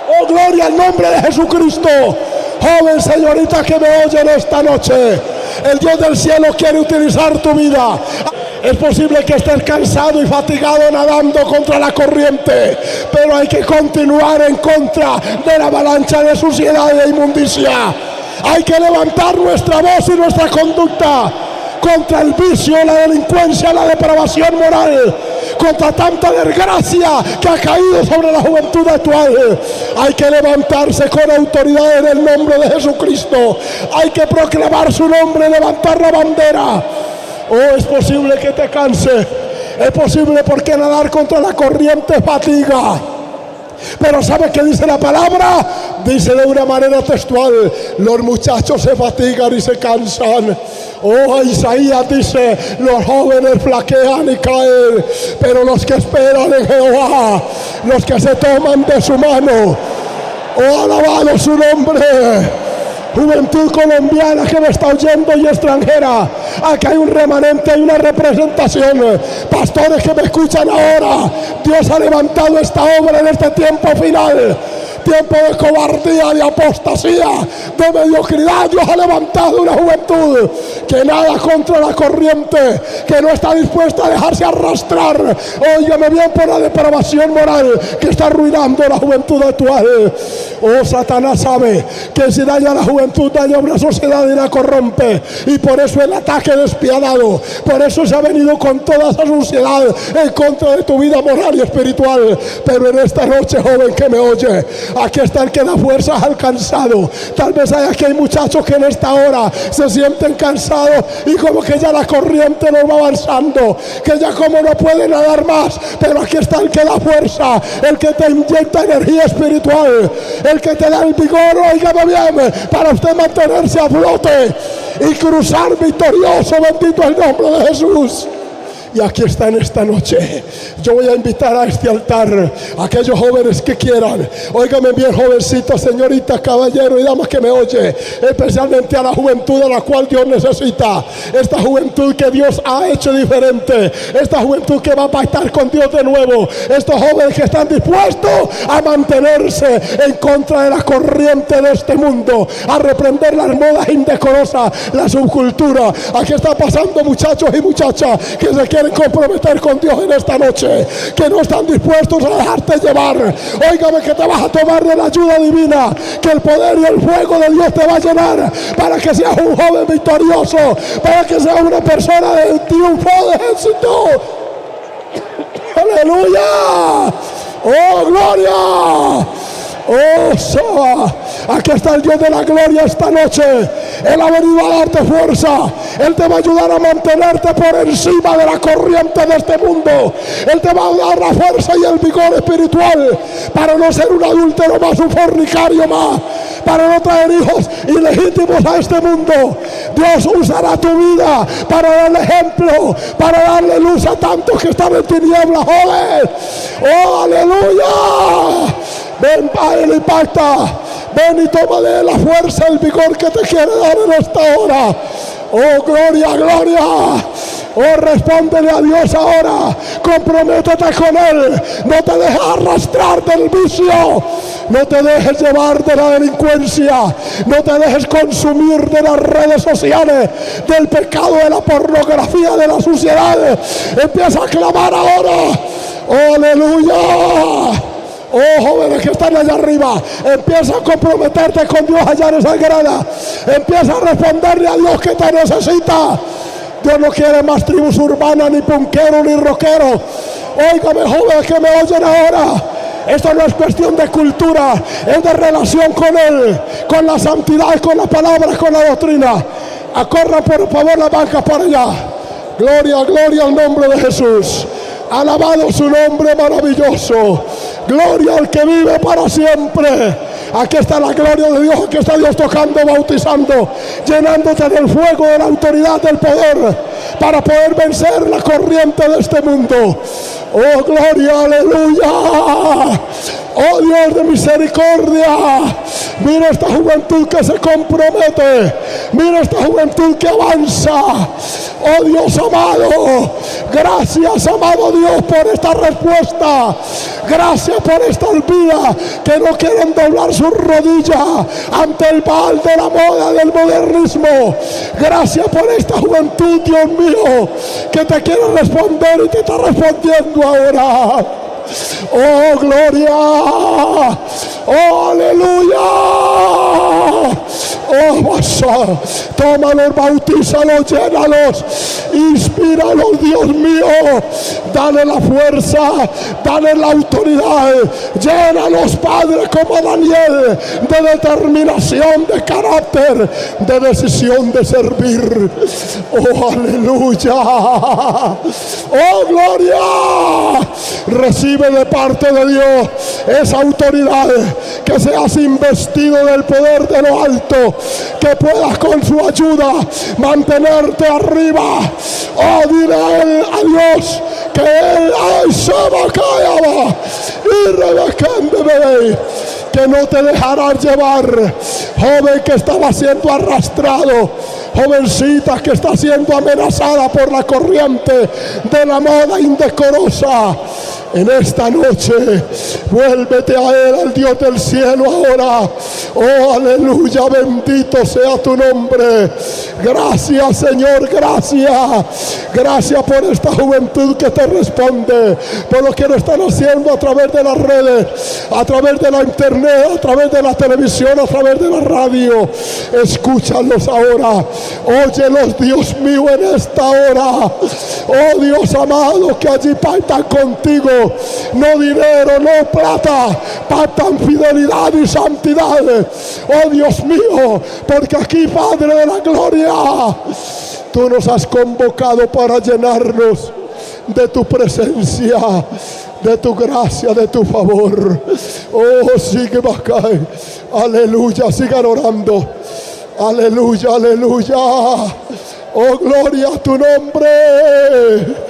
Oh, gloria al nombre de Jesucristo. Joven, señorita que me oyen esta noche, el Dios del cielo quiere utilizar tu vida. Es posible que estés cansado y fatigado nadando contra la corriente, pero hay que continuar en contra de la avalancha de suciedad y de inmundicia. Hay que levantar nuestra voz y nuestra conducta contra el vicio, la delincuencia, la depravación moral, contra tanta desgracia que ha caído sobre la juventud actual. Hay que levantarse con autoridad en el nombre de Jesucristo. Hay que proclamar su nombre, levantar la bandera. Oh, es posible que te canse, es posible porque nadar contra la corriente fatiga. Pero ¿sabe qué dice la palabra? Dice de una manera textual: los muchachos se fatigan y se cansan. Oh, Isaías dice: los jóvenes flaquean y caen, pero los que esperan en Jehová, los que se toman de su mano, oh, alabado su nombre. Juventud colombiana que me está oyendo y extranjera, aquí hay un remanente, hay una representación. Pastores que me escuchan ahora, Dios ha levantado esta obra en este tiempo final. Tiempo de cobardía, de apostasía, de mediocridad. Dios ha levantado una juventud que nada contra la corriente, que no está dispuesta a dejarse arrastrar, óigame bien, por la depravación moral que está arruinando la juventud actual. Oh, Satanás sabe que si daña a la juventud, daña a una sociedad y la corrompe, y por eso el ataque despiadado, por eso se ha venido con toda esa suciedad en contra de tu vida moral y espiritual. Pero en esta noche, joven que me oye, aquí está el que da fuerzas al cansado. Tal vez hay muchachos que en esta hora se sienten cansados y como que ya la corriente no va avanzando, que ya como no pueden nadar más. Pero aquí está el que da fuerza, el que te inyecta energía espiritual, el que te da el vigor, óigame bien, para usted mantenerse a flote y cruzar victorioso. Bendito el nombre de Jesús. Y aquí está en esta noche. Yo voy a invitar a este altar a aquellos jóvenes que quieran. Óigame bien, jovencitos, señoritas, caballeros y damas que me oye, especialmente a la juventud a la cual Dios necesita. Esta juventud que Dios ha hecho diferente. Esta juventud que va a pactar con Dios de nuevo. Estos jóvenes que están dispuestos a mantenerse en contra de la corriente de este mundo, a reprender las modas indecorosas, la subcultura. Aquí está pasando muchachos y muchachas que se quieren comprometer con Dios en esta noche, que no están dispuestos a dejarte llevar. Óigame, que te vas a tomar de la ayuda divina, que el poder y el fuego de Dios te va a llenar para que seas un joven victorioso, para que seas una persona de triunfo, de éxito. Aleluya. Oh, gloria. Oh, Soa. Aquí está el Dios de la gloria esta noche. Él ha venido a darte fuerza. Él te va a ayudar a mantenerte por encima de la corriente de este mundo. Él te va a dar la fuerza y el vigor espiritual para no ser un adúltero más, un fornicario más, para no traer hijos ilegítimos a este mundo. Dios usará tu vida para darle ejemplo, para darle luz a tantos que están en tinieblas, joven. Oh, aleluya. Ven, Padre, impacta. Ven y toma de la fuerza, el vigor que te quiere dar en esta hora. Oh, gloria, gloria. Oh, respóndele a Dios ahora. Comprométete con Él. No te dejes arrastrar del vicio. No te dejes llevar de la delincuencia. No te dejes consumir de las redes sociales, del pecado, de la pornografía, de la suciedad. Empieza a clamar ahora. Oh, aleluya. Oh, jóvenes que están allá arriba, empieza a comprometerte con Dios allá en esa grada. Empieza a responderle a Dios que te necesita. Dios no quiere más tribus urbanas, ni punqueros, ni rockeros. Óigame, jóvenes que me oyen ahora, esto no es cuestión de cultura, es de relación con Él, con la santidad, con las palabras, con la doctrina. Acorran por favor las bancas para allá. Gloria, gloria al nombre de Jesús. Alabado su nombre maravilloso. Gloria al que vive para siempre. Aquí está la gloria de Dios. Aquí está Dios tocando, bautizando, llenándote del fuego, de la autoridad, del poder, para poder vencer la corriente de este mundo. Oh, gloria, aleluya. Oh, Dios de misericordia. Mira esta juventud que se compromete. Mira esta juventud que avanza. Oh, Dios amado, gracias, amado Dios, por esta respuesta. Gracias por estas vidas que no quieren doblar sus rodillas ante el mal de la moda, del modernismo. Gracias por esta juventud, Dios mío, que te quiere responder y te está respondiendo ahora. Oh, gloria. Oh, aleluya. Oh, basa. Tómalos, bautízalos, llénalos, inspíralos, Dios mío. Dale la fuerza, dale la autoridad. Llénalos, Padre, como Daniel, de determinación, de carácter, de decisión de servir. Oh, aleluya. Oh, gloria. Recibe de parte de Dios esa autoridad, que seas investido del poder de lo alto, que puedas con su ayuda mantenerte arriba. Oh, dile a él, a Dios, que él que no te dejarás llevar. Joven que estaba siendo arrastrado, jovencita que está siendo amenazada por la corriente de la moda indecorosa, en esta noche vuélvete a él, al Dios del cielo ahora. Oh, aleluya, bendito sea tu nombre. Gracias, Señor, gracias. Gracias por esta juventud que te responde, por lo que lo están haciendo a través de las redes, a través de la internet, a través de la televisión, a través de la radio. Escúchalos ahora, óyelos, Dios mío, en esta hora. Oh, Dios amado, que allí pactan contigo, no dinero, no plata, pactan fidelidad y santidad. Oh, Dios mío, porque aquí, Padre de la gloria, tú nos has convocado para llenarnos de tu presencia, de tu gracia, de tu favor. Oh, sigue acá. Aleluya, sigan orando. Aleluya, aleluya. Oh, gloria a tu nombre.